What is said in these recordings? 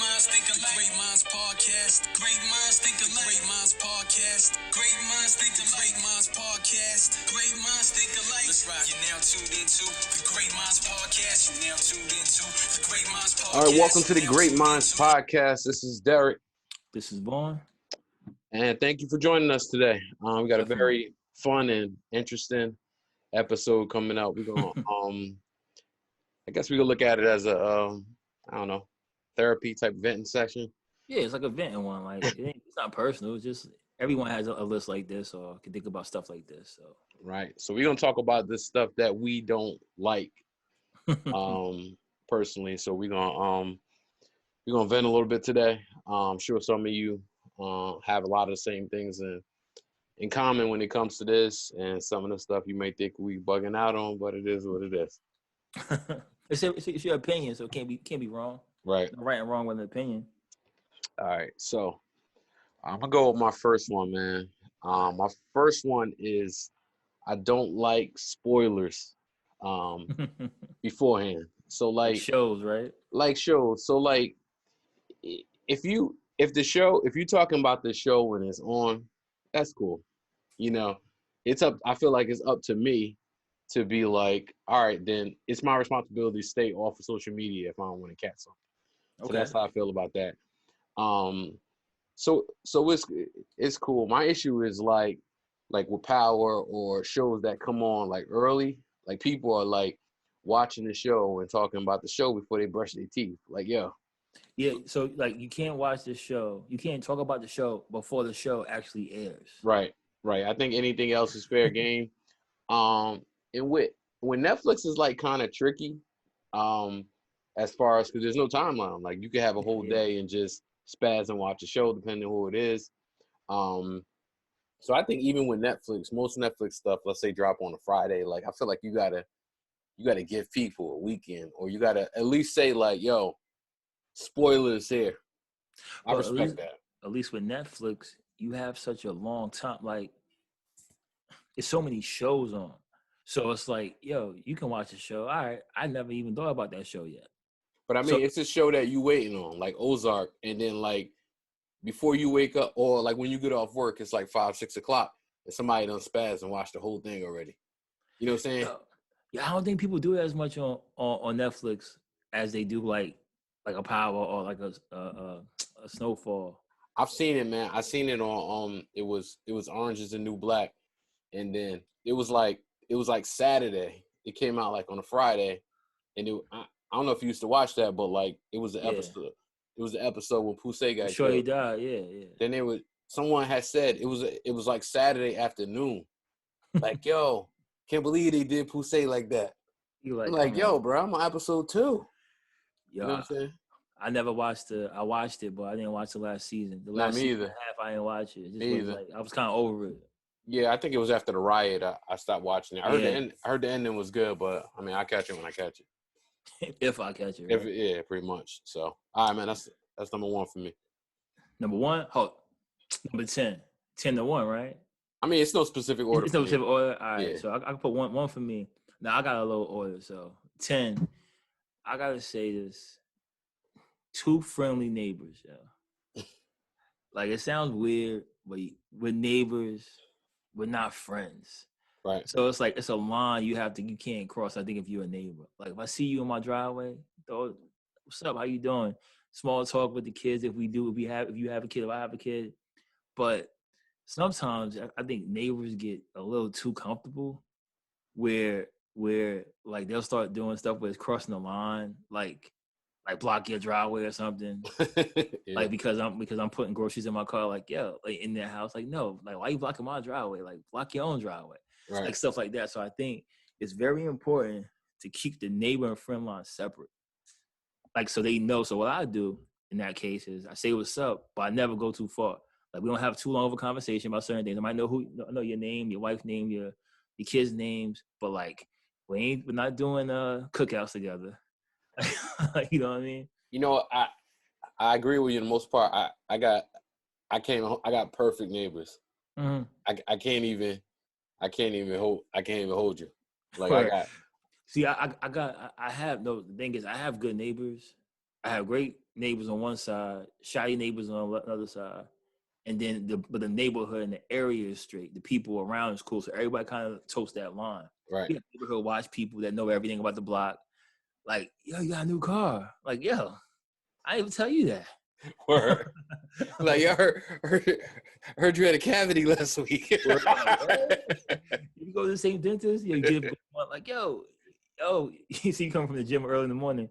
minds think alike. Great Minds Podcast. Great minds think alike. Great Minds Podcast. Great minds think alike. Great Minds Podcast. Great minds think alike. Let's ride. You're now tuned into the Great Minds Podcast. You're now tuned into the Great Minds Podcast. All right, welcome to the Great Minds Podcast. This is Derek. This is Vaughn. And thank you for joining us today. We got a very fun and interesting episode coming out. We're gonna I guess we could look at it as a therapy type venting session. Yeah, it's like a venting one. Like it's not personal. It's just everyone has a list like this or can think about stuff like this. So Right. So we're gonna talk about this stuff that we don't like personally. So we're gonna vent a little bit today. I'm sure some of you have a lot of the same things in common when it comes to this, and some of the stuff you may think we bugging out on, but it is what it is. it's your opinion, so it can't be wrong. Right. Right and wrong with an opinion. All right, so I'm gonna go with my first one, man. My first one is I don't like spoilers beforehand. So like shows, right? Like shows. So like if you're talking about the show when it's on, that's cool. You know, I feel like it's up to me to be like, all right, then it's my responsibility to stay off of social media if I don't want to catch something. Okay. So that's how I feel about that. So it's cool. My issue is like with Power or shows that come on like early, like people are like watching the show and talking about the show before they brush their teeth. Like, yo. Yeah, so like you can't watch the show. You can't talk about the show before the show actually airs. Right. I think anything else is fair game. And when Netflix is like kind of tricky, as far as because there's no timeline. Like you can have a whole day and just spaz and watch a show depending on who it is. So I think even with Netflix, most Netflix stuff, let's say drop on a Friday, like I feel like you gotta give people a weekend, or you gotta at least say like, yo, spoilers here. I respect that. At least with Netflix, you have such a long time. Like, there's so many shows on. So it's like, yo, you can watch the show. All right, I never even thought about that show yet. But I mean, it's a show that you waiting on, like Ozark, and then like before you wake up, or like when you get off work, it's like 5, 6 o'clock, and somebody done spaz and watched the whole thing already. You know what I'm saying? Yeah, I don't think people do it as much on Netflix as they do like a Power or like a Snowfall. I've seen it, man. I seen it on it was Orange is the New Black, and then it was like Saturday. It came out like on a Friday, and I don't know if you used to watch that, but like it was the episode. It was the episode when Pusey got killed. He died. Yeah. Then someone had said it was like Saturday afternoon. Like, yo, can't believe they did Pusey like that. I'm like, yo, bro, I'm on episode 2. Yo, you know what I'm saying? I never watched it. I watched it, but I didn't watch the last season. The last season either. Half, I didn't watch it. Me either. Like, I was kind of over it. Yeah, I think it was after the riot. I stopped watching it. I heard the ending was good, but I mean, I catch it when I catch it. If I catch it. Right? Yeah, pretty much. So, all right, man, that's number 1 for me. Number 1? Number 10. 10-1, right? I mean, it's no specific order. It's no specific order. All right, so I can put one for me. Now I got a little order. So 10. I gotta say this: 2 friendly neighbors, yo. Like it sounds weird, but we're neighbors. We're not friends. Right. So it's like it's a line you can't cross. I think if you're a neighbor, like if I see you in my driveway, what's up? How you doing? Small talk with the kids if you have a kid, if I have a kid. But sometimes I think neighbors get a little too comfortable where like they'll start doing stuff where it's crossing the line, like block your driveway or something. Like because I'm putting groceries in my car, like, yo, like in their house, like, no, like why you blocking my driveway? Like block your own driveway. Right. Like stuff like that. So I think it's very important to keep the neighbor and friend line separate. Like so they know. So what I do in that case is I say what's up, but I never go too far. Like we don't have too long of a conversation about certain things. I might know your name, your wife's name, your kids' names, but like we're not doing cookouts together. You know what I mean? You know, I agree with you in the most part. I got perfect neighbors. Mm-hmm. I can't even hold you. Like right. I got. See, the thing is, I have good neighbors. I have great neighbors on one side, shoddy neighbors on the other side, and then the neighborhood and the area is straight. The people around is cool, so everybody kind of totes that line. Right. You have neighborhood watch people that know everything about the block. Like, yo, you got a new car. Like, yo, I didn't even tell you that. Word. Like, I heard you had a cavity last week. You go to the same dentist, you give one like, yo, you see you come from the gym early in the morning.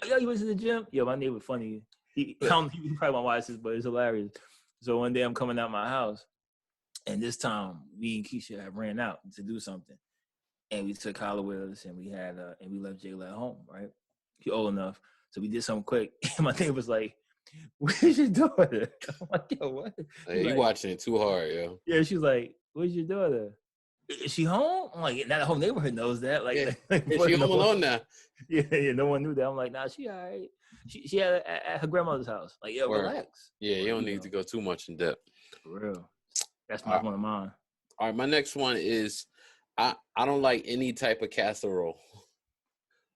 Oh, yo, you went to the gym? Yo, my neighbor funny. He probably won't watch this, but it's hilarious. So one day I'm coming out my house, and this time me and Keisha have ran out to do something. And we took Kyla with us, and we had and we left Jayla at home, right? She old enough. So we did something quick. And my neighbor was like, where's your daughter? I'm like, yo, what? Hey, you like, watching it too hard, yo. Yeah, she's like, where's your daughter? Is she home? I'm like, now the whole neighborhood knows that. Like, Yeah. like Is she home alone now? Yeah, no one knew that. I'm like, nah, she all right. She had it at her grandmother's house. Like, yo, Word. relax. Yeah, you don't need to go too much in depth. For real. That's one of mine. All right, my next one is I don't like any type of casserole.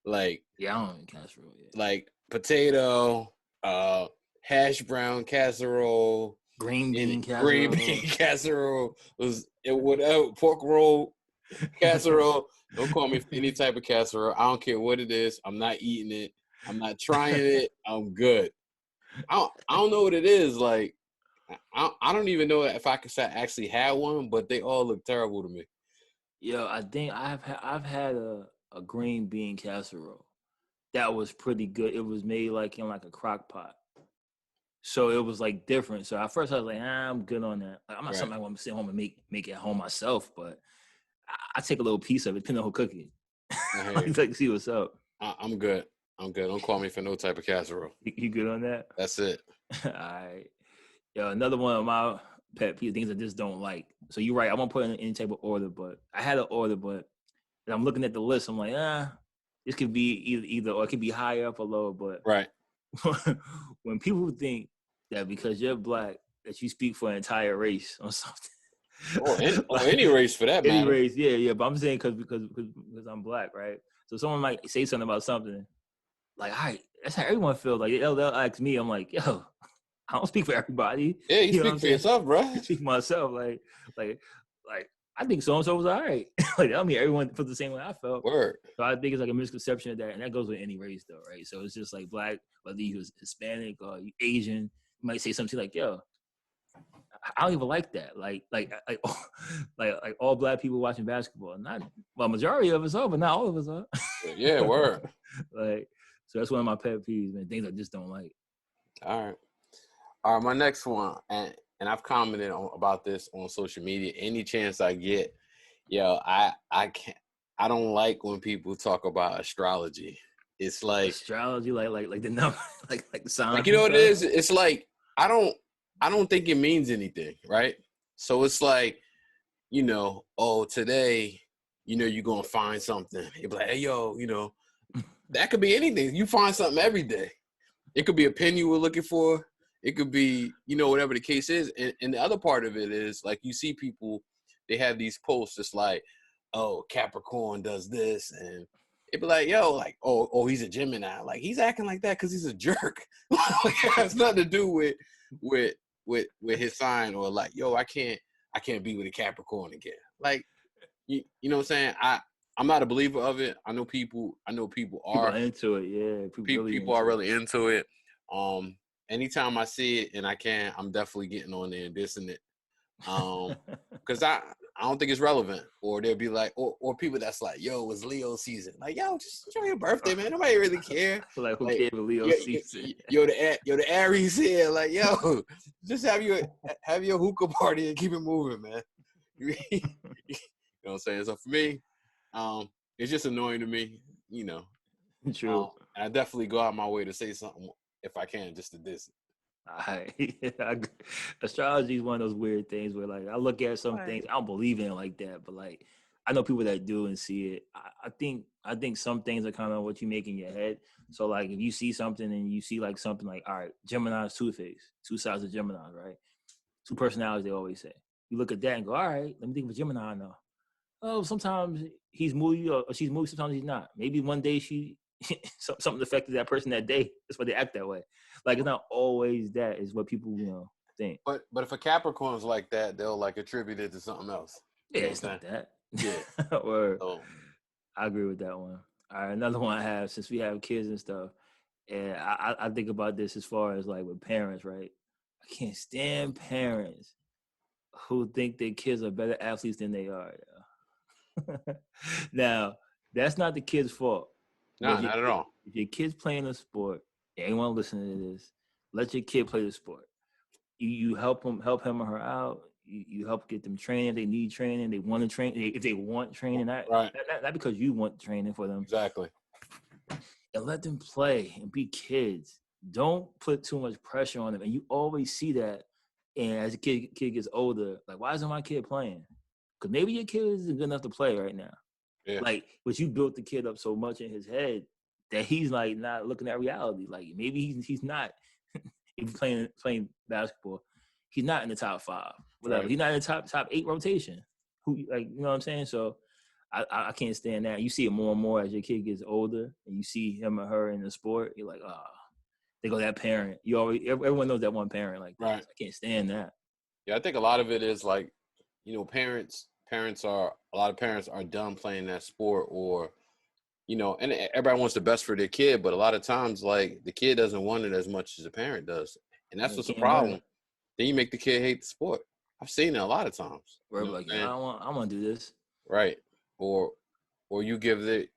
Like, yeah, I don't like casserole. Yeah. Like potato, hash brown casserole, green bean casserole, pork roll casserole. Don't call me any type of casserole. I don't care what it is. I'm not eating it. I'm not trying it. I'm good. I don't know what it is. Like, I don't even know if I could say I actually had one, but they all look terrible to me. Yo, I think I've had a green bean casserole that was pretty good. It was made like in like a crock pot, so it was like different. So at first I was like, I'm good on that. Like, I'm not something I want to sit home and make at home myself, but I take a little piece of it, depending on who cook it. Like see what's up. I'm good. Don't call me for no type of casserole. You good on that? That's it. All right. Yo, another one of my pet peeve things I just don't like. So you're right. I won't put in any type of order, but I had an order, but I'm looking at the list. I'm like, this could be either or it could be higher up or lower. But right. When people think that because you're black that you speak for an entire race or something, or any race for that matter. Any race, yeah. But I'm saying because I'm black, right? So someone might say something about something, like, all right, that's how everyone feels. Like they'll ask me, I'm like, yo, I don't speak for everybody. Yeah, you speak for yourself, bro. I speak for myself. Like I think so and so was all right. Like I mean, everyone feels the same way I felt. Word. So I think it's like a misconception of that, and that goes with any race, though, right? So it's just like black, whether you was Hispanic or you Asian, you might say something like, yo, I don't even like that. Like all black people watching basketball. Majority of us are, but not all of us are. Yeah, word. Like, so that's one of my pet peeves, man. Things I just don't like. All right. My next one, and I've commented about this on social media. Any chance I get, I don't like when people talk about astrology. It's like astrology, like the number, like the sign. Like, you know what it is? It's like I don't think it means anything, right? So it's like, today, you're gonna find something. You're like, hey, yo, that could be anything. You find something every day. It could be a pen you were looking for. It could be, whatever the case is. And the other part of it is, like, you see people, they have these posts. It's like, oh, Capricorn does this. And it'd be like, yo, like, oh, he's a Gemini. Like, he's acting like that because he's a jerk. It has nothing to do with his sign, or like, yo, I can't be with a Capricorn again. Like, you know what I'm saying? I'm not a believer of it. I know people are into it. Yeah, people are really into it. Anytime I see it and I can, I'm definitely getting on there and dissing it. Because I don't think it's relevant. Or they'll be like, or people that's like, yo, it's Leo season. Like, yo, just enjoy your birthday, man. Nobody really care. Like, who cares with Leo season? Yo, the Aries here. Like, yo, just have your hookah party and keep it moving, man. You know what I'm saying? So for me, it's just annoying to me, True. I definitely go out my way to say something if I can, just to diss it. Astrology is one of those weird things where, like, I look at some things, I don't believe in it like that, but like, I know people that do and see it. I think some things are kind of what you make in your head. So like, if you see something and you see like something like, all right, Gemini's two-faced, two sides of Gemini, right? Two personalities, they always say. You look at that and go, all right, let me think of a Gemini now. Oh, sometimes he's moody or she's moody, sometimes he's not. Maybe one day she something affected that person that day. That's why they act that way. Like it's not always that is what people think. But if a Capricorn's like that, they'll like attribute it to something else. Yeah, it's not that. Yeah. Or So I agree with that one. All right, another one I have, since we have kids and stuff, and I think about this as far as like with parents, right? I can't stand parents who think their kids are better athletes than they are. Yeah. Now, that's not the kid's fault. no, not at all. If your kid's playing a sport, anyone listening to this, let your kid play the sport. You help him or her out. You help get them training. If they need training, they want to train. If they want training, not because you want training for them. Exactly. And let them play and be kids. Don't put too much pressure on them. And you always see that. And as a kid gets older, like, why isn't my kid playing? Because maybe your kid isn't good enough to play right now. Yeah. Like, but you built the kid up so much in his head that he's like not looking at reality. Like maybe he's not. If he's playing basketball, he's not in the top 5. Whatever. Right. He's not in the top 8 rotation. Who, like, you know what I'm saying? So I can't stand that. You see it more and more as your kid gets older, and you see him or her in the sport. You're like, they go that parent. Everyone knows that one parent like that. Right. So I can't stand that. Yeah, I think a lot of it is like, parents are done playing that sport, or and everybody wants the best for their kid, but a lot of times, like, the kid doesn't want it as much as the parent does, and that's what's the problem. Then you make the kid hate the sport. I've seen it a lot of times. Where like, I want to do this. Right. Or if you give the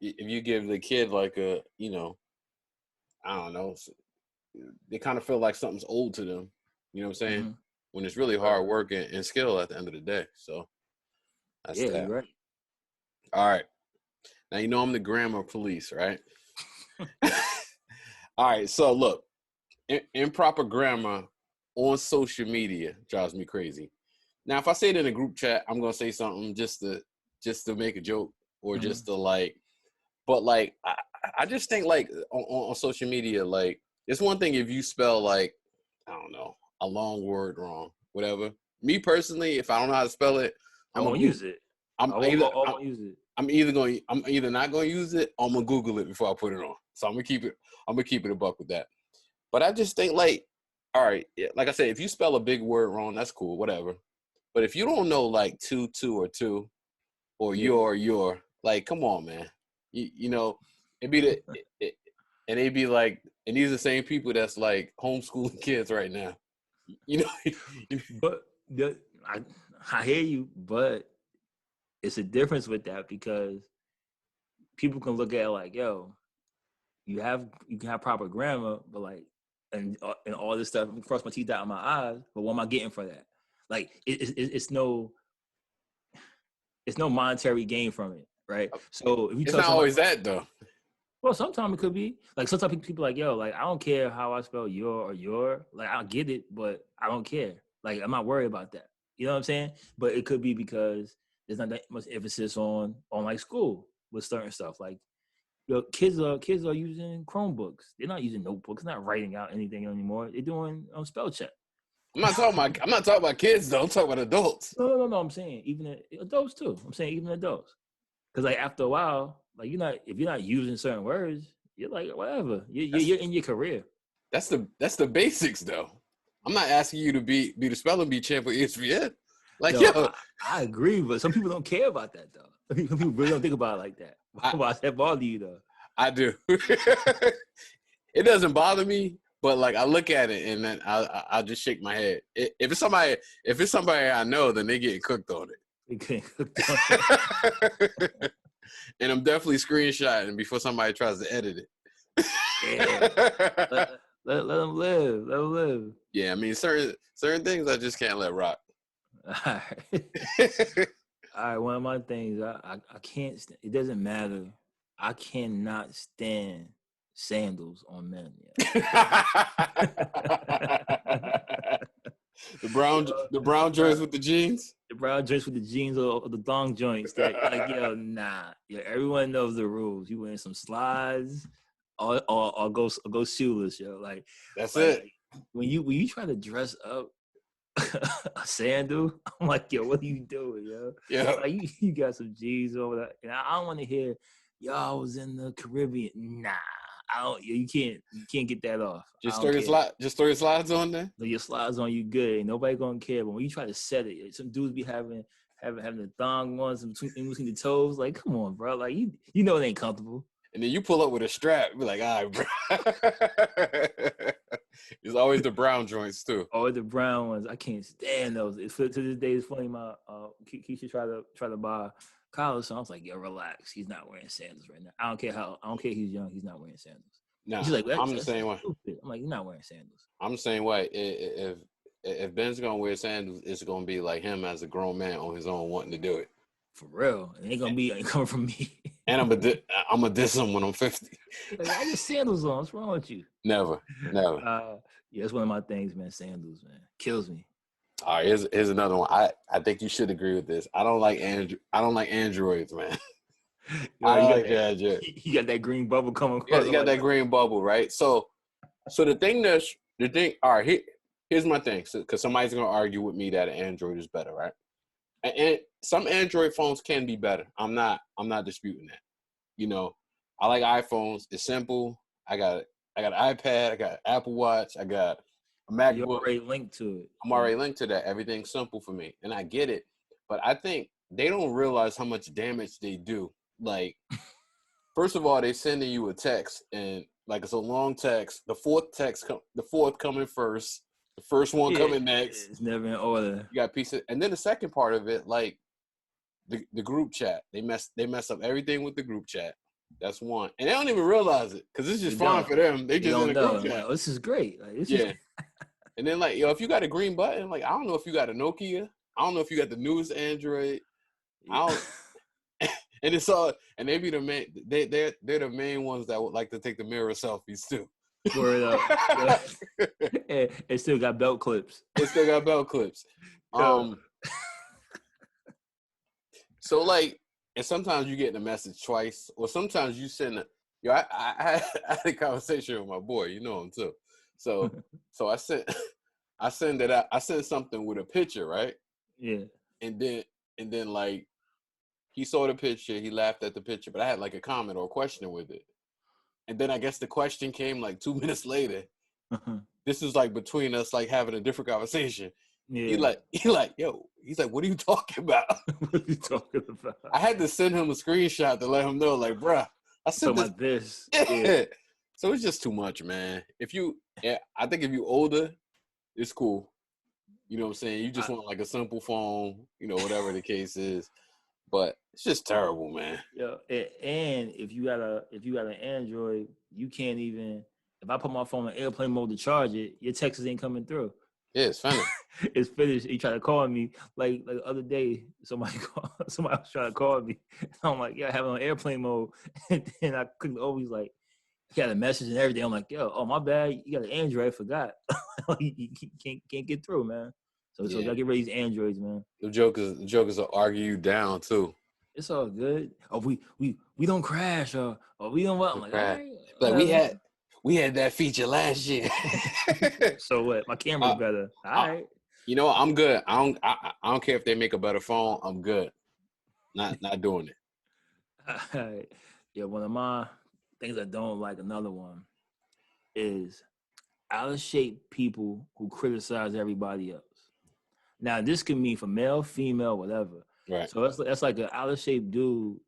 kid like a, I don't know, they kind of feel like something's old to them. You know what I'm saying? Mm-hmm. When it's really hard work and skill at the end of the day. So that's that. You're right. All right. Now, I'm the grammar police, right? All right. So look, improper grammar on social media drives me crazy. Now, if I say it in a group chat, I'm going to say something just to make a joke, or just to like, but like, I just think like on social media, like, it's one thing if you spell like, I don't know, a long word wrong, whatever. Me personally, if I don't know how to spell it, I'm going to use it. I'm either not going to use it, or I'm going to Google it before I put it on. So I'm going to keep it a buck with that. But I just think like, all right, like I said, if you spell a big word wrong, that's cool, whatever. But if you don't know like two or two, or your, like, come on, man. It'd be and they'd be like, and these are the same people that's like homeschooling kids right now. But I hear you, but it's a difference with that, because people can look at it like, yo, you can have proper grammar, but like, and all this stuff, cross my teeth, dot my eyes, but what am I getting for that? Like, it's no monetary gain from it, right? So if you it's not always that though. Well, sometimes it could be. Like, sometimes people like, yo, like, I don't care how I spell your. Like, I get it, but I don't care. Like, I'm not worried about that. You know what I'm saying? But it could be because there's not that much emphasis on like school with certain stuff. Like, kids are using Chromebooks. They're not using notebooks. They're not writing out anything anymore. They're doing spell check. I'm not talking about kids though. I'm talking about adults. No. I'm saying even adults too. I'm saying even adults. Because like after a while, like if you're not using certain words, you're like whatever. You're in your career. That's the basics though. I'm not asking you to be the spelling bee champ for ESPN. Like, yo, I agree, but some people don't care about that though. Some people really don't think about it like that. Why does that bother you though? I do. It doesn't bother me, but like I look at it and then I'll just shake my head. If it's somebody I know, then they get cooked on it. And I'm definitely screenshotting before somebody tries to edit it. Yeah. Let them live. Yeah, I mean certain things I just can't let rock. All right. All right, one of my things I can't. It doesn't matter. I cannot stand sandals on men. The brown joints with the jeans. The brown joints with the jeans or the thong joints. That like, nah. Yeah, everyone knows the rules. You wearing some slides or go shoeless, yo. Like that's it. When you try to dress up a sandal, I'm like, yo, what are you doing, yo? Yeah. Like, you got some jeans over that. And I don't want to hear yo, I was in the Caribbean. Nah, I don't. You can't get that off. Just I throw don't your care. just throw your slides on there. So your slides on, you good. Ain't nobody gonna care. But when you try to set it, some dudes be having the thong ones in between the toes. Like, come on, bro. Like you know it ain't comfortable. And then you pull up with a strap. Be like, all right, bro. It's always the brown joints too. Or the brown ones. I can't stand those. To this day, it's funny. My Keisha try to buy college, so I was like, yo, relax. He's not wearing sandals right now. I don't care he's young. He's not wearing sandals. Nah, She's like, I'm the same way. Stupid. I'm like, you're not wearing sandals. I'm the same way. If Ben's gonna wear sandals, it's gonna be like him as a grown man on his own wanting to do it. For real. It ain't gonna be coming from me. And I'm a diss him when I'm 50. Like, I just sandals on. What's wrong with you? Never. Yeah, it's one of my things, man. Sandals, man, kills me. All right, here's another one. I think you should agree with this. I don't like androids, man. You got that green bubble coming across. You got that green bubble, right? So all right, here's my thing. Because somebody's gonna argue with me that an Android is better, right? And some Android phones can be better. I'm not disputing that. You know, I like iPhones. It's simple. I got an iPad. I got an Apple Watch. I got a MacBook. You're already linked to it. I'm already linked to that. Everything's simple for me, and I get it. But I think they don't realize how much damage they do. Like, first of all, they sending you a text, and like it's a long text. The fourth coming first. The first one coming next. It's never in order. You got pieces, and then the second part of it, like the group chat. They mess up everything with the group chat. That's one, and they don't even realize it because it's just fine for them. They just in a group chat. Like, this is great. Like, yeah. And then like, yo, if you got a green button, like I don't know if you got a Nokia. I don't know if you got the newest Android. I don't. And it's all, and they be the main. They're the main ones that would like to take the mirror selfies too. Word up. It still got belt clips. So like, and sometimes you get the message twice, or sometimes you send a. Yo, I had a conversation with my boy. You know him too. So I send it out. I sent something with a picture, right? Yeah. And then like, he saw the picture. He laughed at the picture, but I had like a comment or a question with it. And then I guess the question came like 2 minutes later. This is like between us, like having a different conversation. Yeah. He like, yo, he's like, what are you talking about? What are you talking about? I had to send him a screenshot to let him know, like, bruh, I sent this. Yeah. So it's just too much, man. I think if you older, it's cool. You know what I'm saying? You just want like a simple phone, you know, whatever the case is. But it's just terrible, man. Yeah, and if you got an Android, you can't even. If I put my phone on airplane mode to charge it, your texts ain't coming through. Yeah, it's finished. It's finished. He tried to call me like the other day. Somebody was trying to call me. I'm like, yeah, I have it on airplane mode, and then I couldn't always like. He had a message and everything. I'm like, yo, oh my bad, you got an Android. I forgot. You can't get through, man. So you gotta get rid of these Androids, man. The jokers will argue you down too. It's all good. Oh, we don't crash, or we don't what? I'm like, all right, like we had that feature last year. So what? My camera's better. All right. You know, I'm good. I don't care if they make a better phone. I'm good. Not doing it. All right. Yeah, one of my things I don't like, another one, is out of shape people who criticize everybody else. Now, this can mean for male, female, whatever. Right. So that's like an out of shape dude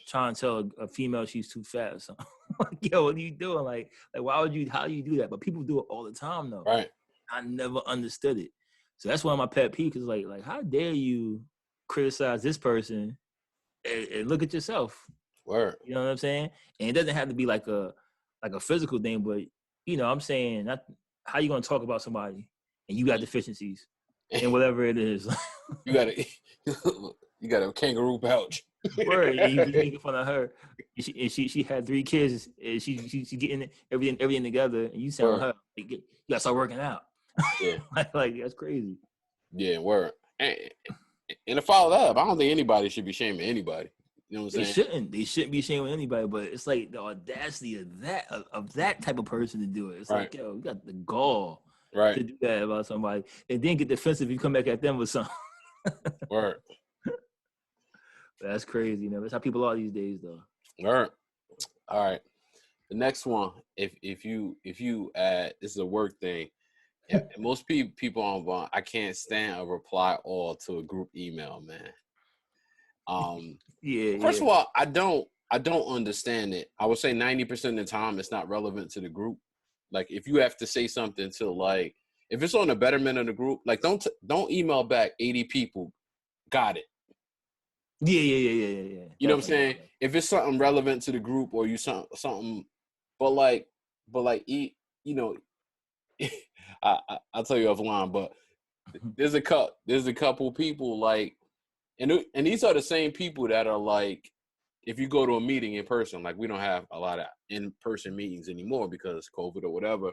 trying to tell a female she's too fat or something. Like, yo, what are you doing? Like how do you do that? But people do it all the time though. Right. I never understood it. So that's one of my pet peeves, is like how dare you criticize this person and look at yourself. Word. You know what I'm saying? And it doesn't have to be like a physical thing, but you know, I'm saying, how you gonna talk about somebody and you got deficiencies and whatever it is. You got a kangaroo pouch. Word, and you making fun of her. And she had 3 kids, and she getting everything together, and you telling her, you gotta start working out. Yeah. like that's crazy. Yeah, word. And to follow that up, I don't think anybody should be shaming anybody. You know what I'm saying? They shouldn't be shaming anybody, but it's like the audacity of that type of person to do it. It's like, yo, you got the gall to do that about somebody, and then get defensive if you come back at them with something. Word. That's crazy, man. That's how people are these days, though. Word. All right. The next one, if you add, this is a work thing. And most people on Vaughn, I can't stand a reply all to a group email, man. First of all, I don't understand it. I would say 90% of the time it's not relevant to the group. Like if you have to say something to like, if it's on the betterment of the group, like don't email back 80 people. Got it. Yeah. You know what I'm saying? If it's something relevant to the group or you something, but you know, I'll tell you offline. But there's a couple people like, and these are the same people that are like, if you go to a meeting in person, like we don't have a lot of in-person meetings anymore because COVID or whatever.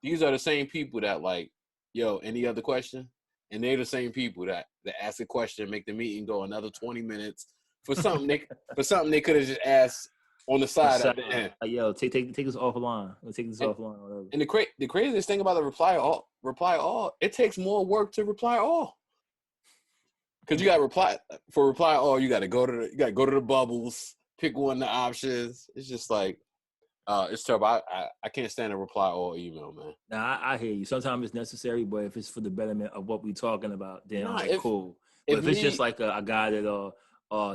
These are the same people that like, yo, any other question? And they're the same people that ask a question, make the meeting go another 20 minutes for something they could have just asked on the side at the end. Yo, take this offline. Let's take this offline. Whatever. And the craziest thing about the reply all, it takes more work to reply all. Cause you got reply all, you got to go to the bubbles, pick one of the options. It's just like, it's terrible. I can't stand a reply all email, man. Nah, I hear you. Sometimes it's necessary, but if it's for the betterment of what we're talking about, then cool. But if it's just like a guy that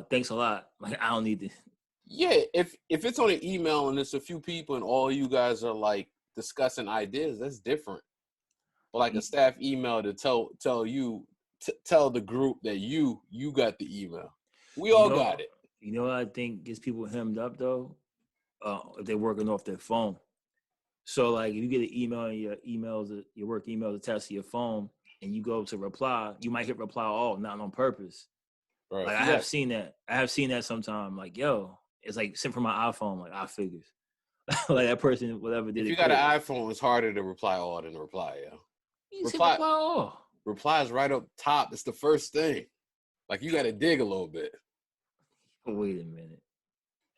thanks a lot, like I don't need to. Yeah, if it's on an email and it's a few people and all you guys are like discussing ideas, that's different. But like a staff email to tell the group that you got the email. We all got it. You know what I think gets people hemmed up though? If they're working off their phone. So like if you get an email and your work email attached to your phone and you go to reply, you might hit reply all, not on purpose. Right. Like I have seen that sometime. Like, yo, it's like sent from my iPhone, like I figures. Like that person, whatever did. If you got an iPhone, it's harder to reply all than to reply, yo. Reply all. Reply is right up top. It's the first thing. Like you got to dig a little bit. Wait a minute.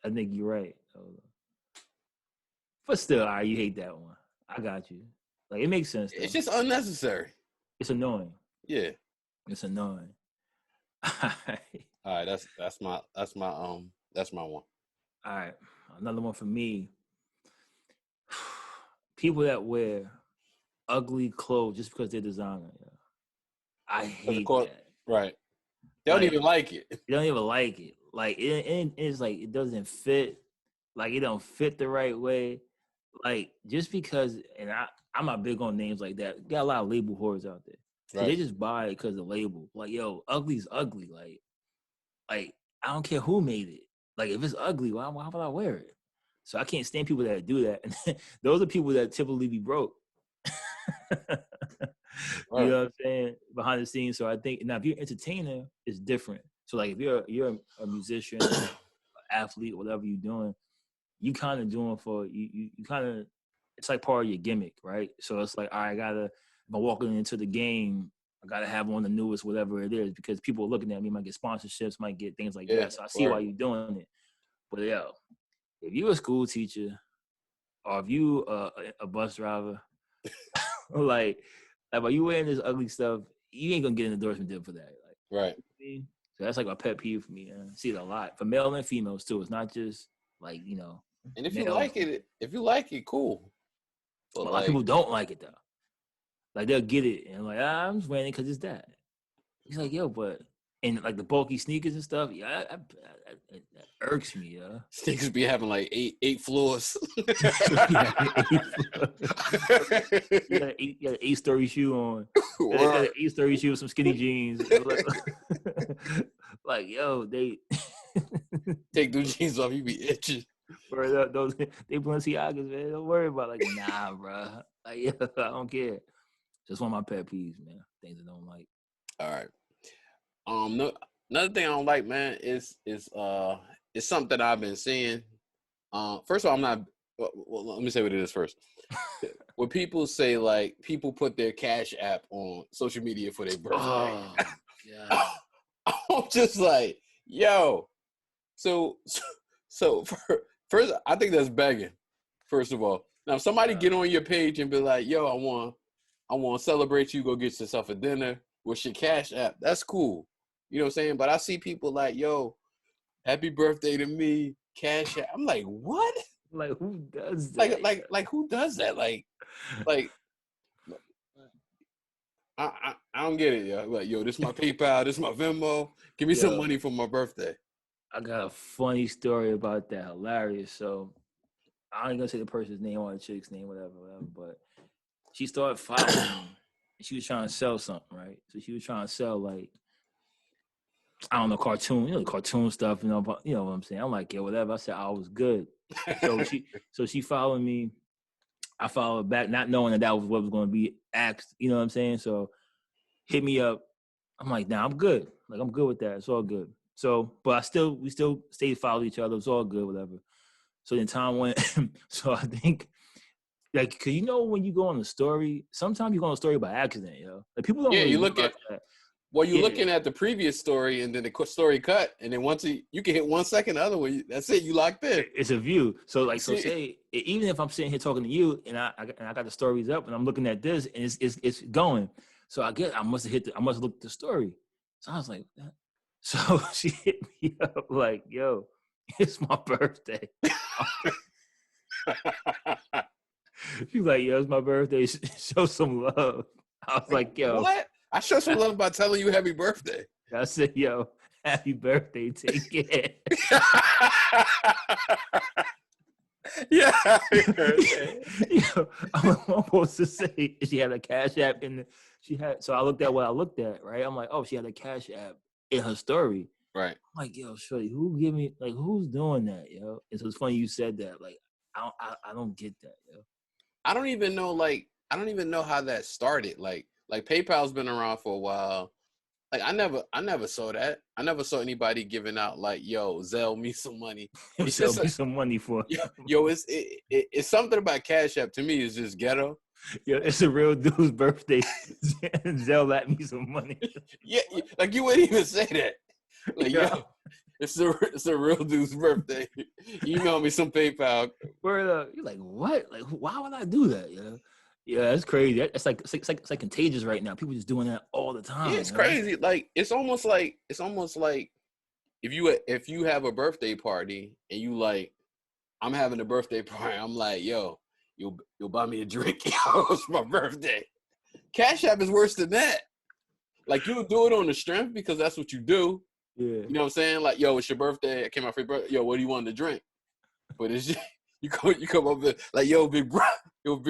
I think you're right. Hold on. But still, all right, you hate that one. I got you. Like it makes sense. Though. It's just unnecessary. It's annoying. Yeah. It's annoying. All right, that's my one. All right, another one for me. People that wear ugly clothes just because they're designer. Yeah. I hate that. Right. They don't even like it. They don't even like it. Like it's like it doesn't fit. Like it don't fit the right way. Like just because, and I'm not big on names like that. Got a lot of label whores out there. So right. They just buy it because of the label. Like, yo, ugly's ugly. Like I don't care who made it. Like if it's ugly, why would I wear it? So I can't stand people that do that. And those are people that typically be broke. Right. You know what I'm saying? Behind the scenes. So I think now if you're an entertainer, it's different. So like if you're a musician, an athlete, whatever you're doing, you kind of doing for you kind of, it's like part of your gimmick, right? So it's like, all right, if I'm walking into the game, I gotta have on the newest whatever it is because people are looking at me, might get sponsorships, might get things like that. So I see why you're doing it. But yo, if you a school teacher or if you a bus driver, like if you wearing this ugly stuff, you ain't gonna get an endorsement deal for that. Like, right. So that's like a pet peeve for me. I see it a lot for male and females too. It's not just like, you know. And if you like it, cool. But a lot of people don't like it though. Like they'll get it and like, I'm just wearing it because it's that. He's like, yo, but and like the bulky sneakers and stuff, yeah, that irks me, yeah. Sneakers be having like eight floors. You got an 8-story shoe on. You got an 8-story shoe with some skinny jeans. Like, yo, they take those jeans off, you be itching. Bro, those they Balenciagas, man. Don't worry about it. Like, nah, bro. Like, yeah, I don't care. Just one of my pet peeves, man. Things I don't like. All right. No, another thing I don't like, man, is something that I've been seeing. First of all, I'm not. Well, let me say what it is first. When people say like people put their Cash App on social media for their birthday, oh, yeah. I'm just like, yo. So first, I think that's begging. First of all, now if somebody get on your page and be like, yo, I want to celebrate you. Go get yourself a dinner with your Cash App. That's cool. You know what I'm saying? But I see people like, yo, happy birthday to me, Cash App. I'm like, what? Like who does that? Like who does that? Like I don't get it, yo. Like, yo, this is my PayPal, this is my Venmo. Give me some money for my birthday. I got a funny story about that. Hilarious. So I ain't gonna say the person's name or the chick's name, whatever. But she started following me. She was trying to sell something, right? So she was trying to sell like, I don't know, cartoon stuff, but you know what I'm saying? I'm like, yeah, whatever. I said I was good. So she followed me. I followed back, not knowing that was what was going to be asked. You know what I'm saying? So hit me up. I'm like, nah, I'm good. Like, I'm good with that. It's all good. So, but we still stayed following each other. It's all good, whatever. So then time went. So I think, like, cause you know when you go on a story, sometimes you go on a story by accident, yo. Like people don't. Yeah, really you look at. that. Well, you're looking at the previous story, and then the story cut, and then once you can hit 1 second, the other one, that's it. You locked in. It's a view. So like, so say even if I'm sitting here talking to you, and I got the stories up, and I'm looking at this, and it's going. So I must have looked at the story. So I was like, so she hit me up like, yo, it's my birthday. She's like, yo, it's my birthday. Show some love. I was like, yo, what? I show some love by telling you happy birthday. I said, yo, happy birthday. Take care. Yeah. Yo, I'm supposed to say she had a Cash App so I looked at what I looked at, right? I'm like, oh, she had a Cash App in her story. Right. I'm like, yo, shorty, who's doing that, yo? And so it's funny you said that. Like, I don't get that, yo. I don't even know how that started. Like PayPal's been around for a while. Like I never saw that. I never saw anybody giving out like, yo, Zelle me some money. Sell me some money for yo. It's something about Cash App to me. It's just ghetto. Yo, it's a real dude's birthday. Zelle at me some money. Yeah, like you wouldn't even say that. Like yo, it's a real dude's birthday. Email me some PayPal. You're like, what? Like, why would I do that? Yeah, yeah, that's crazy. It's like contagious right now. People just doing that all the time. Yeah, it's crazy. Like it's almost like if you have a birthday party and you like, I'm having a birthday party. I'm like, yo, you'll buy me a drink. It's my birthday. Cash App is worse than that. Like you'll do it on the strength because that's what you do. Yeah. You know what I'm saying? Like, yo, it's your birthday. I came out for your birthday. Yo, what do you want to drink? But it's just, you come up with like, yo, big bro. You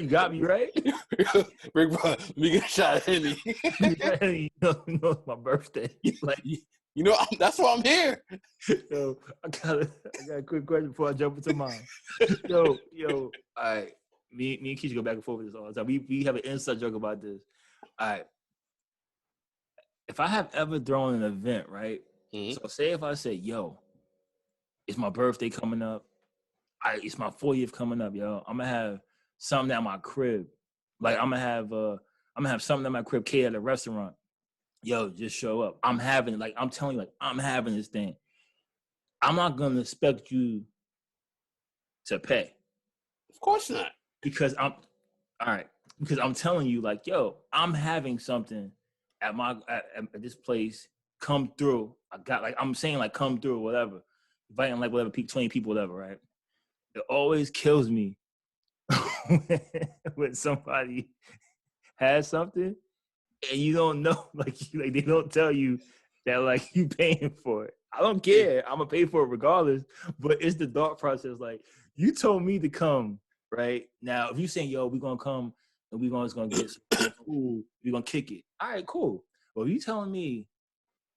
got me right. Big bro, let me get a shot of Henny. You know it's my birthday. Like, you know, that's why I'm here. Yo, I got a quick question before I jump into mine. Yo, all right. Me and Keisha go back and forth with this all the time. We have an inside joke about this. All right. If I have ever thrown an event, right? Mm-hmm. So say if I say, yo, it's my birthday coming up. It's my 40th coming up, yo. I'm gonna have something at my crib. Like I'm gonna have something at my crib, catered at a restaurant. Yo, just show up. I'm having it. Like I'm telling you, like I'm having this thing. I'm not gonna expect you to pay. Of course not. Because I'm telling you, like, yo, I'm having something at this place. Come through. I'm saying like come through, whatever. Inviting like whatever, 20 people, whatever, right? It always kills me when somebody has something and you don't know, like they don't tell you that like you paying for it. I don't care. I'm gonna pay for it regardless. But it's the thought process. Like you told me to come, right? Now if you saying, yo, we're gonna come and we're gonna get some food, we're gonna kick it. All right, cool. Well, you telling me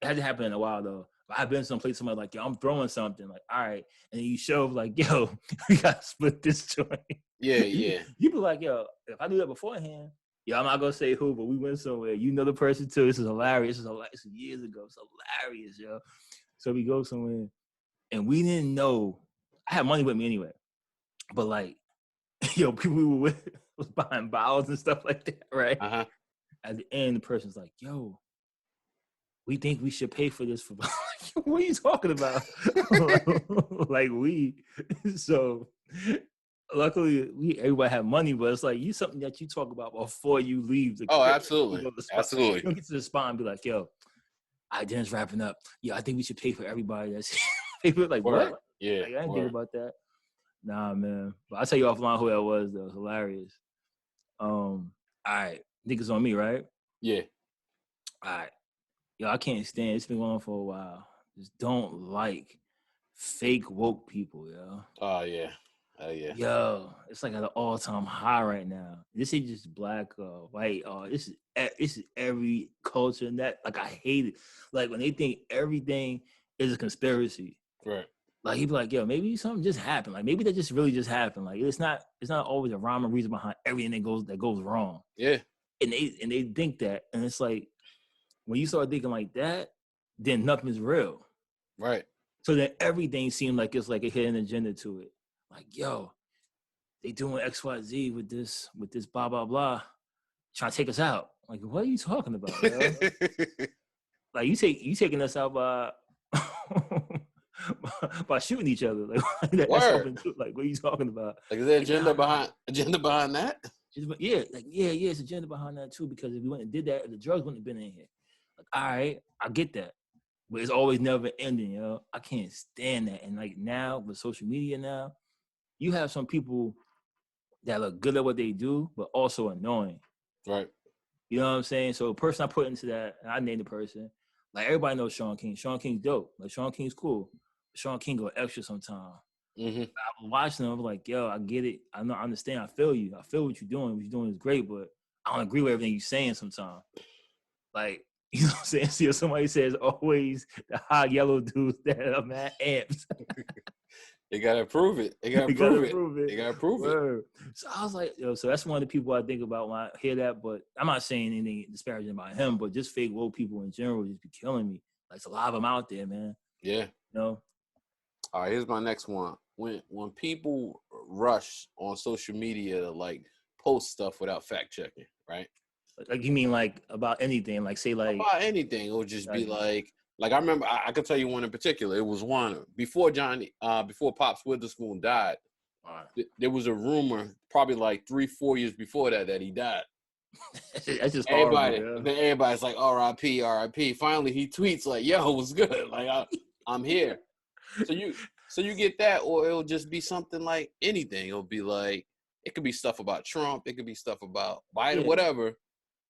it hasn't happened in a while though. I've been someplace somebody like, yo, I'm throwing something. Like, all right. And then you show like, yo, we got to split this joint. Yeah, yeah. You be like, yo, if I do that beforehand, yo, I'm not going to say who, but we went somewhere. You know the person too. This is hilarious. This is years ago. It's hilarious, yo. So we go somewhere and we didn't know. I had money with me anyway. But like, yo, people we were with was buying bottles and stuff like that, right? Uh-huh. At the end, the person's like, yo, we think we should pay for this for what are you talking about? Like we. So luckily everybody had money, but it's like something that you talk about before you leave the crib. Absolutely. Absolutely. You don't get to the spot and be like, yo, dinner's wrapping up. Yeah, I think we should pay for everybody that's People like, Word. what? Yeah. Like, I didn't word. think about that. Nah, man. But I'll tell you offline who that was, though. It's hilarious. All right. Niggas on me, right? Yeah. All right. Yo, I can't stand. It's been going on for a while. Just don't like fake woke people, yo. Oh yeah. Oh yeah. Yo, it's like at an all-time high right now. This ain't just black, white. This is every culture and that. Like, I hate it. Like when they think everything is a conspiracy. Right. Like he'd be like, yo, maybe something just happened. Like maybe that just really just happened. Like it's not always a rhyme or reason behind everything that goes wrong. Yeah. And they think that, and it's like when you start thinking like that, then nothing is real. Right. So then everything seemed like it's like a hidden agenda to it. Like, yo, they doing XYZ with this blah blah blah, trying to take us out. Like, what are you talking about, yo? Like you taking us out by by shooting each other. Like that's something too. Like, what are you talking about? Like, is there agenda behind that? Yeah, it's agenda behind that too. Because if we went and did that, the drugs wouldn't have been in here. Like, all right, I get that, but it's always never ending, yo. I can't stand that. And like now with social media, now you have some people that look good at what they do, but also annoying. Right. You know what I'm saying? So the person I put into that, and I named the person. Like everybody knows Sean King. Sean King's dope. Like Sean King's cool. Sean King go extra sometimes. Mm-hmm. I was watching him. I was like, yo, I get it. I know, I understand. I feel you. I feel what you're doing. What you're doing is great, but I don't agree with everything you're saying sometimes. Like, you know what I'm saying? See, if somebody says always the hot yellow dudes that are mad amps. They gotta prove it. They gotta prove it. They gotta prove it. So I was like, yo, so that's one of the people I think about when I hear that, but I'm not saying anything disparaging about him, but just fake woke people in general just be killing me. Like, there's a lot of them out there, man. Yeah. You know? All right, here's my next one. When people rush on social media to like post stuff without fact checking, right? Like you mean like about anything? Like say like about anything. It would just be like I remember I could tell you one in particular. It was one before before Pops Witherspoon died. There was a rumor probably like 3-4 years before that he died. That's just everybody. Horrible, then everybody's like R.I.P. R.I.P. Finally he tweets like, "Yo, what's good? Like I'm here." So you get that, or it'll just be something like anything. It'll be like it could be stuff about Trump. It could be stuff about Biden, whatever.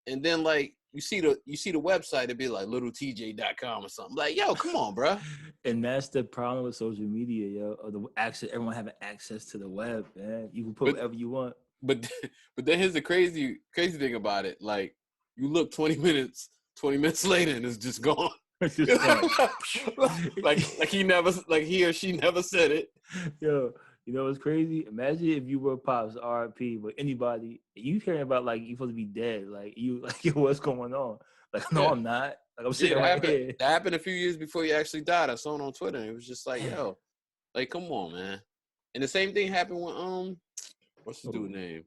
And then like you see the website, it'd be like littletj.com or something. Like, yo, come on, bro. And that's the problem with social media, yo. Or the access, everyone having access to the web, man. You can put whatever you want. But then here's the crazy thing about it. Like you look 20 minutes later and it's just gone. It's just like he or she never said it. Yo, you know what's crazy? Imagine if you were Pops RP, but anybody you hearing about like you supposed to be dead, like you like yo, what's going on? Like, no, I'm not. Like I'm sitting right here. That happened a few years before he actually died. I saw it on Twitter and it was just like, yo, like come on, man. And the same thing happened with what's his dude's name?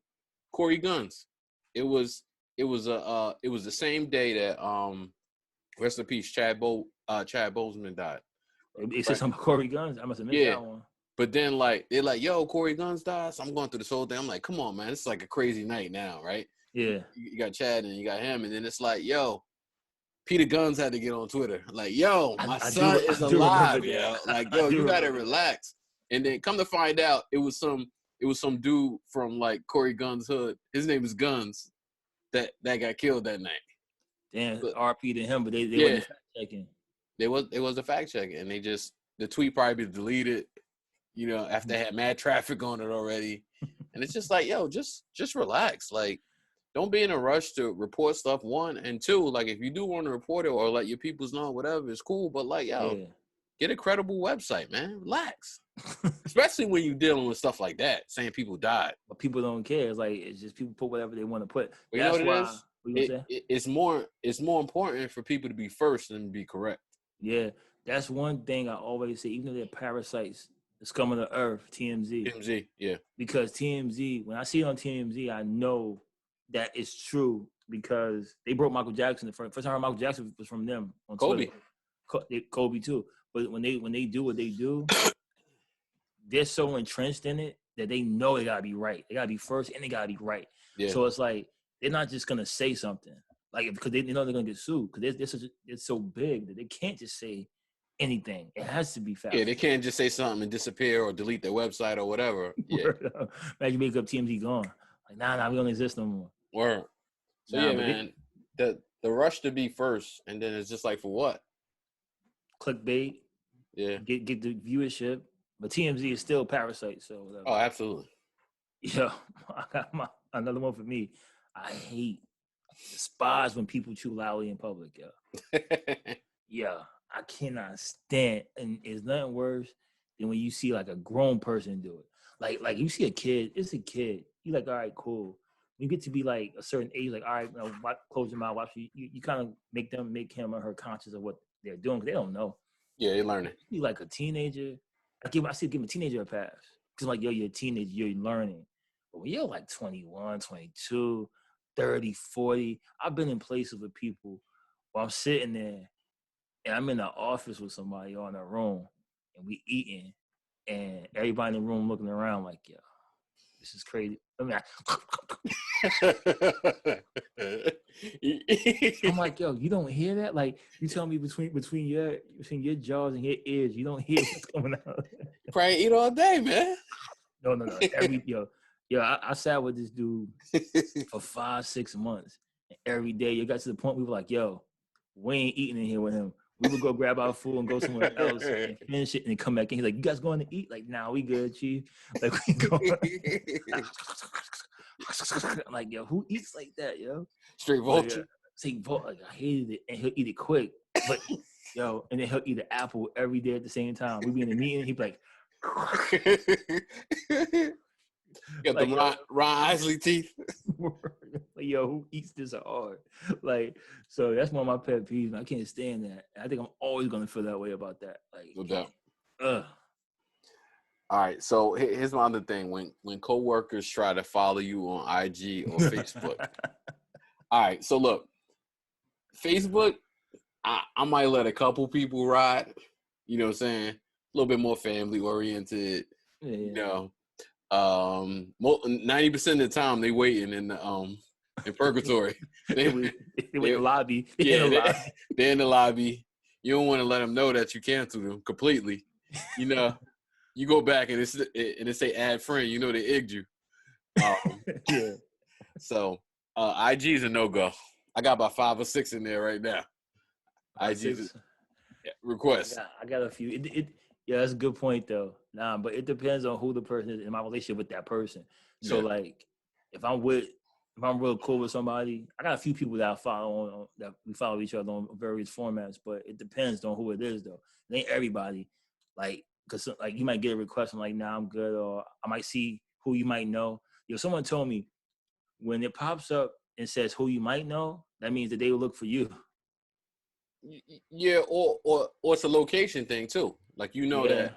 Corey Guns. It was the same day that rest in peace, Chad Boseman died. It said something about Corey Guns. I must have missed that one. But then like they're like, yo, Corey Guns died. So I'm going through this whole thing. I'm like, come on, man, it's like a crazy night now, right? Yeah. You got Chad and you got him, and then it's like, yo, Peter Guns had to get on Twitter. Like, yo, my son is alive, yo. Like, yo, you gotta relax. And then come to find out, it was some dude from like Corey Guns' hood. His name is Guns that got killed that night. Damn, RP to him, but they wasn't fact checking. It was a fact check, and the tweet probably deleted, after they had mad traffic on it already. And it's just like, yo, just relax. Like, don't be in a rush to report stuff, one. And two, like, if you do want to report it or let your peoples know, whatever, it's cool. But like, yo, get a credible website, man. Relax. Especially when you're dealing with stuff like that, saying people died. But people don't care. It's like, it's just people put whatever they want to put. Well, you know what it is? It's more important for people to be first than to be correct. Yeah, that's one thing I always say. Even though they're parasites, the scum of the earth, TMZ. TMZ, yeah. Because TMZ, when I see it on TMZ, I know that it's true because they broke Michael Jackson. The first time I heard Michael Jackson was from them on Kobe. Twitter. Kobe too. But when they do what they do, they're so entrenched in it that they know they gotta be right. They gotta be first and they gotta be right. Yeah. So it's like they're not just gonna say something because they know they're gonna get sued because it's so big that they can't just say anything. It has to be Yeah, factual. they can't just say something and disappear or delete their website or whatever. Yeah. Imagine make up TMZ gone. Like, nah, we don't exist no more. Word. So Nah, yeah, but man, the rush to be first, and then it's just like, for what? clickbait, Yeah. get the viewership. But TMZ is still parasite, so whatever. Oh, absolutely. Yo, I got another one for me. I despise when people chew loudly in public, yo. Yeah, I cannot stand, and it's nothing worse than when you see like a grown person do it. Like you see a kid, it's a kid. You like, all right, cool. When you get to be like a certain age, like, all right, close your mouth, watch you kind of make him or her conscious of what they're doing because they don't know. Yeah, you're learning. You like a teenager, I still give a teenager a pass because like, yo, you're a teenager, you're learning. But when you're like 21, 22, 30, 40, I've been in places with people where I'm sitting there and I'm in the office with somebody or in a room and we eating and everybody in the room looking around like, yo, this is crazy. I mean, I'm like, yo, you don't hear that? Like, you tell me between your jaws and your ears, you don't hear what's coming out. You probably eat all day, man. No. I sat with this dude for 5-6 months. And every day, it got to the point we were like, yo, we ain't eating in here with him. We would go grab our food and go somewhere else and finish it and then come back in. He's like, you guys going to eat? Like, nah, we good, chief. Like, we going. I'm like, yo, who eats like that, yo? Straight vulture. Like, I hated it, and he'll eat it quick. But, yo, and then he'll eat an apple every day at the same time. We be in a meeting, he'd be like, got like, the Ron Isley teeth. Like, yo, who eats this hard? Like, so that's one of my pet peeves. I can't stand that. I think I'm always gonna feel that way about that. Like, No doubt. Ugh. All right, so here's my other thing. When coworkers try to follow you on IG or Facebook. All right, so look, Facebook, I might let a couple people ride. You know what I'm saying? A little bit more family oriented. Yeah. You know, 90% of the time they waiting in purgatory. They wait in the lobby. They're in the lobby. You don't want to let them know that you canceled them completely. You know, you go back and it say add friend. You know they egged you. Yeah. So IG is a no go. I got about 5 or 6 in there right now. IG request. I got a few. Yeah, that's a good point though. Nah, but it depends on who the person is in my relationship with that person. So like, if I'm real cool with somebody, I got a few people that I follow on that we follow each other on various formats. But it depends on who it is though. It ain't everybody. Like, cause like you might get a request and like, nah, I'm good, or I might see who you might know. Yo, someone told me when it pops up and says who you might know, that means that they will look for you. Yeah, or it's a location thing too. Like that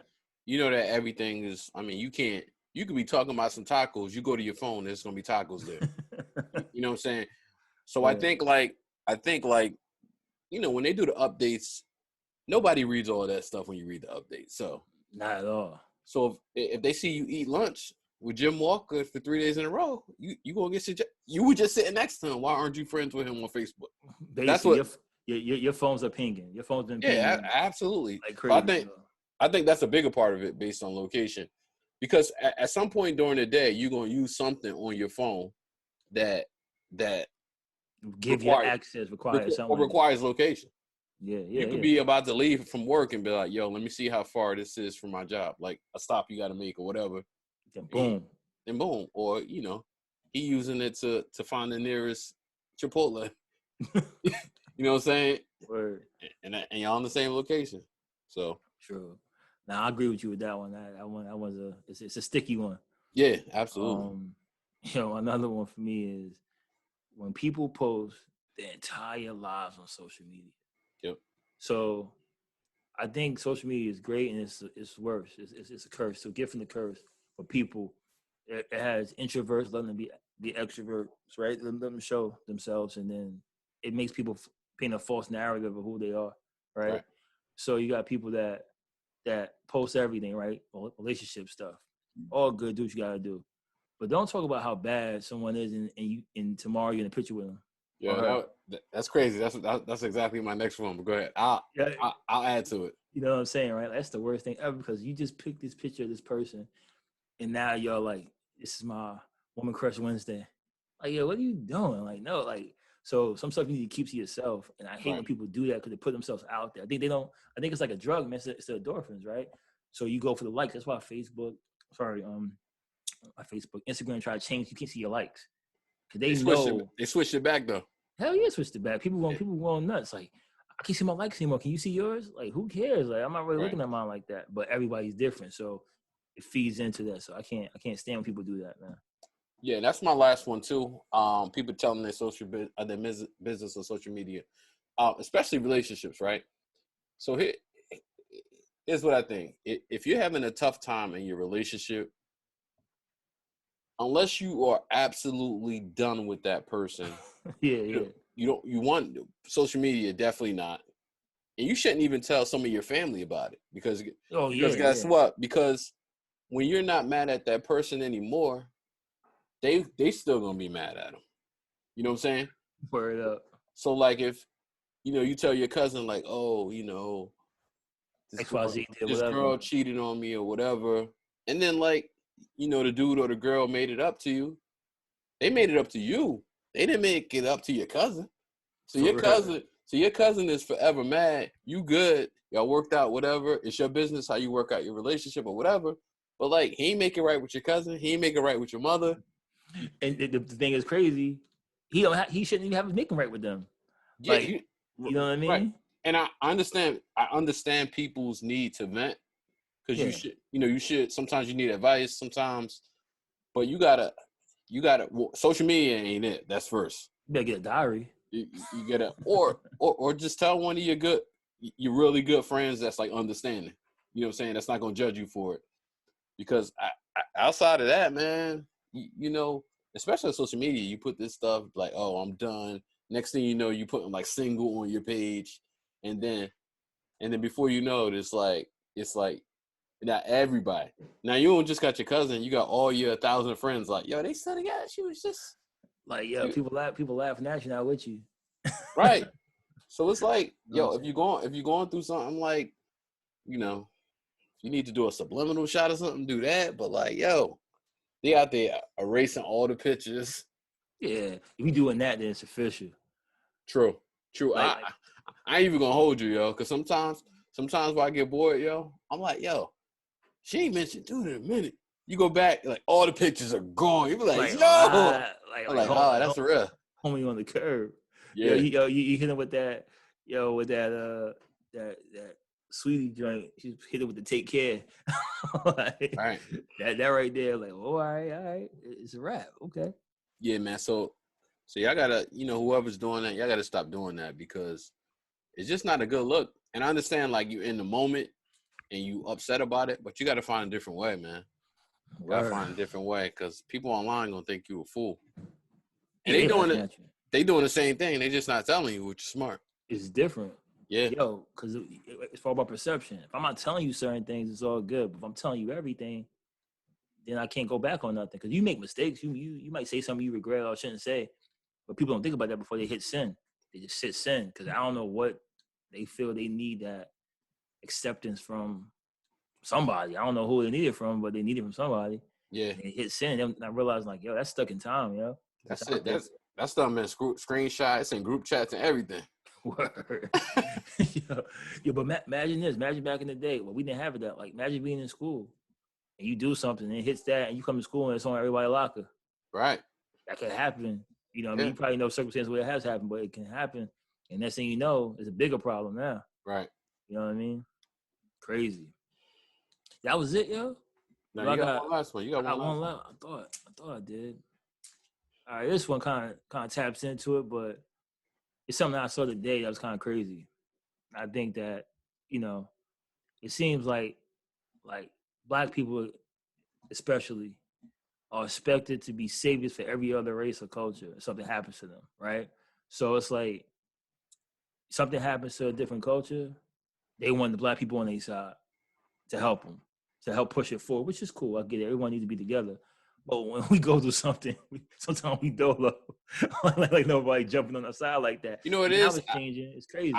everything is. I mean, you could be talking about some tacos. You go to your phone, there's gonna be tacos there. You know what I'm saying? So I think like when they do the updates, nobody reads all that stuff when you read the updates. So not at all. So if they see you eat lunch with Jim Walker for 3 days in a row, you gonna get you were just sitting next to him. Why aren't you friends with him on Facebook? Basically, that's what your phones are pinging. Your phone's been pinging. Yeah, absolutely. Like crazy. I think that's a bigger part of it based on location, because at some point during the day you're gonna use something on your phone that give you access requires location. Yeah. You could be about to leave from work and be like, yo, let me see how far this is from my job, like a stop you got to make or whatever. Then boom. Or he using it to find the nearest Chipotle. You know what I'm saying? Word. And y'all on the same location. So true. Now I agree with you with that one. That one's it's a sticky one. Yeah, absolutely. Another one for me is when people post their entire lives on social media. Yep. So I think social media is great, and it's worse. It's a curse. So gift and the curse for people. It has introverts letting them be extroverts, right? Let them show themselves, and then it makes people paint a false narrative of who they are, right? So you got people that post everything, right? Relationship stuff, all good. Do what you gotta do, but don't talk about how bad someone is, and tomorrow you're in a picture with them. Yeah, that's crazy. That's exactly my next one. But go ahead. I'll add to it. You know what I'm saying, right? That's the worst thing ever because you just picked this picture of this person, and now you're like, "This is my woman crush Wednesday." Like, yo, what are you doing? Like, no, like, so some stuff you need to keep to yourself. And I hate Right. when people do that because they put themselves out there. I think they don't. I think it's like a drug, man. It's the endorphins, right? So you go for the likes. That's why my Facebook, Instagram try to change. You can't see your likes because they know. They switched it back though. Hell yeah, switch it back. People Yeah. going nuts. Like, I can't see my likes anymore. Can you see yours? Like, who cares? Like, I'm not really Right. looking at mine like that. But everybody's different, so it feeds into that. So I can't stand when people do that, man. Yeah, that's my last one too. People telling their business on social media, especially relationships, right? So here's what I think: if you're having a tough time in your relationship, unless you are absolutely done with that person, Yeah. you want social media, definitely not, and you shouldn't even tell some of your family about it because guess what? Because when you're not mad at that person anymore, they still gonna be mad at them. You know what I'm saying? Word up. So like if you tell your cousin like, oh, XYZ did this whatever. girl cheated on me or whatever, and then like the dude or the girl made it up to you. They made it up to you. They didn't make it up to your cousin. So your cousin is forever mad. You good. Y'all worked out whatever. It's your business how you work out your relationship or whatever. But like he ain't make it right with your cousin. He ain't make it right with your mother. And the thing is crazy. He shouldn't even have a making right with them. Yeah, Like, you know what I mean? Right. And I understand. I understand people's need to vent because you should. Sometimes you need advice. Sometimes, but you gotta. Social media ain't it. That's first. You better get a diary. You gotta, or just tell one of your really good friends that's like understanding. You know what I'm saying? That's not gonna judge you for it. Because outside of that, man, especially on social media, you put this stuff like, oh, I'm done. Next thing you know, you putting like single on your page, and then before you know it, it's like not everybody. Now you don't just got your cousin, you got all your 1,000 friends. Like, yo, they still together. She was just like, yo, people laughing at you now with you. right. So it's like, No, yo, if you're going through something like, you need to do a subliminal shot or something, do that. But like, yo, they out there erasing all the pictures. yeah, if you doing that, then it's official. True. Like, I ain't even gonna hold you, yo, because sometimes when I get bored, yo, I'm like, yo, she ain't mentioned dude in a minute. You go back, like all the pictures are gone. You be like, yo, I'm like, oh, that's real. Homie on the curb. Yeah. You hit him with that, that sweetie joint. You hit him with the take care. Like, right. That right there, like, oh, all right, it's a wrap. Okay. Yeah, man. So y'all gotta, whoever's doing that, y'all gotta stop doing that because it's just not a good look. And I understand, like, you in the moment and you upset about it, but you gotta find a different way, man. You gotta find a different way because people online gonna think you a fool. And they doing the same thing. They just not telling you, which is smart. It's different. Yeah. Yo, because it's all about perception. If I'm not telling you certain things, it's all good. But if I'm telling you everything, then I can't go back on nothing. Because you make mistakes. You might say something you regret or shouldn't say. But people don't think about that before they hit sin. They just hit sin. Because I don't know what they feel they need that acceptance from somebody. I don't know who they need it from, but they need it from somebody. Yeah. And they hit sin. And I realized, like, yo, that's stuck in time, yo. That's it. That's stuff in screenshots and group chats and everything. Word. But imagine this. Imagine back in the day when we didn't have it that. Like, imagine being in school and you do something and it hits that and you come to school and it's on everybody's locker. Right. That could happen. I mean, you probably know circumstances where it has happened, but it can happen. And next thing you know, it's a bigger problem now. Right. You know what I mean? Crazy. That was it, yo. No, you got one last one. You got one last. I thought I did. All right, this one kind of taps into it, but it's something I saw today that was kind of crazy. I think that, it seems like Black people especially are expected to be saviors for every other race or culture if something happens to them, right? So it's like something happens to a different culture, they want the Black people on their side to help them, to help push it forward, which is cool. I get it. Everyone needs to be together. But when we go through something, sometimes we dolo. like nobody jumping on the side like that. You know what it Now is? it's changing. It's crazy.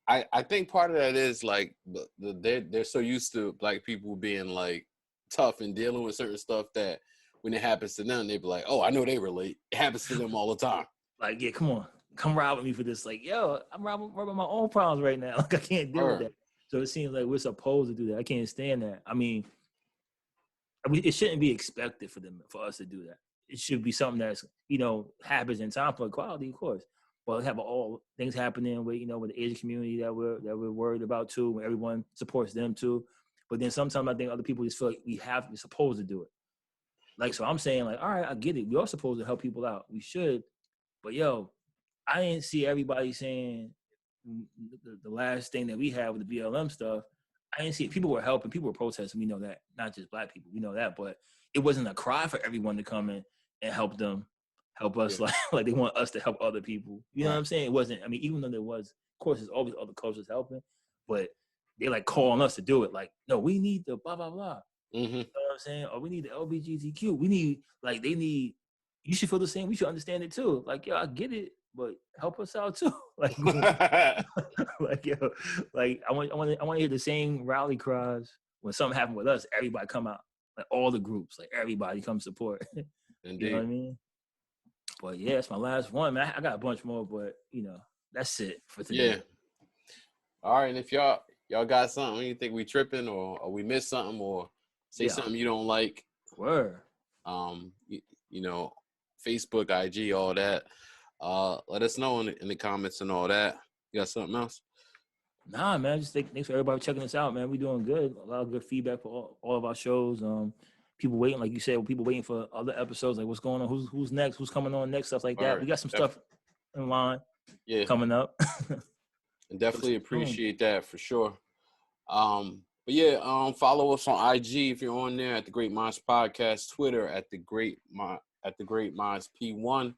I think part of that is like they're so used to black people being like tough and dealing with certain stuff that when it happens to them, they be like, oh, I know they relate. It happens to them all the time. Like, yeah, come on. Come ride with me for this. Like, yo, I'm rubbing my own problems right now. Like, I can't deal with that. So it seems like we're supposed to do that. I can't stand that. I mean, it shouldn't be expected for us to do that. It should be something that's, happens in time for equality, of course. But have all things happening with, with the Asian community that we're worried about too, when everyone supports them too. But then sometimes I think other people just feel like we're supposed to do it. Like, so I'm saying, like, all right, I get it. We are supposed to help people out. We should. But yo, I didn't see everybody saying the last thing that we had with the BLM stuff. I didn't see it. People were helping. People were protesting. We know that. Not just black people. We know that. But it wasn't a cry for everyone to come in and help them, help us. Yeah. Like they want us to help other people. You know what I'm saying? It wasn't. I mean, even though there was, of course, there's always other cultures helping. But they like calling us to do it. Like, no, we need the blah, blah, blah. Mm-hmm. You know what I'm saying? Or we need the LGBTQ. We need, like, they need, you should feel the same. We should understand it too. Like, yo, I get it, but help us out too. Like, like, yo, like I want to hear the same rally cries when something happened with us. Everybody come out, like all the groups, like everybody come support. Indeed. You know what I mean? But yeah, it's my last one, man. I got a bunch more, but that's it for today. Yeah. All right, and if y'all got something you think we tripping or we missed something or say something you don't like. Word. Facebook, IG, all that. Let us know in the comments and all that. You got something else? Nah, man. Just thanks for everybody checking us out, man. We doing good. A lot of good feedback for all of our shows. People waiting, like you said, people waiting for other episodes. Like what's going on? Who's next? Who's coming on next? Stuff like that. Right. We got some stuff in line. Yeah. Coming up. And definitely appreciate that for sure. But yeah, follow us on IG if you're on there at the Great Minds Podcast, Twitter at the Great Minds P1.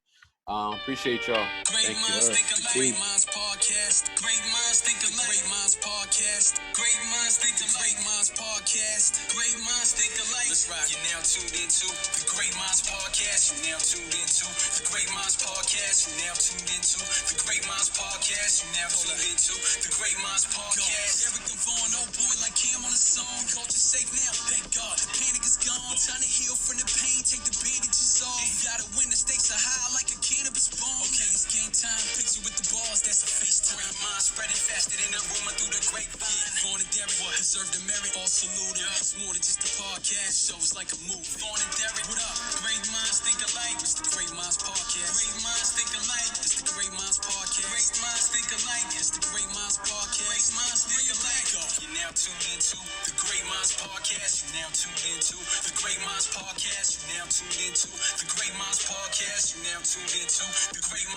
Appreciate y'all. Great Minds Think Alike. Great Minds Podcast. Great Minds Think Alike. Great Minds Podcast. Great Minds Think Alike. Great Minds Podcast. Great Minds Think Alike. Let's rock. You're now tuned into the Great Minds Podcast. You're now tuned into the Great Minds Podcast. You're now tuned into the Great Minds Podcast. You're now tuned into the Great Minds Podcast. Eric Devon, oh boy, like Cam on a song. Culture safe now, thank God. Panic is gone. Time to heal from the pain. Take the bandages off. You gotta win. The stakes are high like a cannabis bomb. Okay, it's game time. Picture with the balls. That's a FaceTime. Great minds spreading faster than a rumor through the grapevine. Vaughn and Derek deserve the merit. All salute. It's more than just a podcast show. It's like a movie. Vaughn and Derek, what up? Great minds think alike. It's the Great Minds Podcast. Great minds think alike. It's the Great Minds Podcast. Great minds think alike. It's the Great Minds Podcast. Great minds think alike. You're now tuned into the Great Minds Podcast. You're now tuned into the Great Minds Podcast. You're now tuned into the Great Minds Podcast. You're now tuned into the Great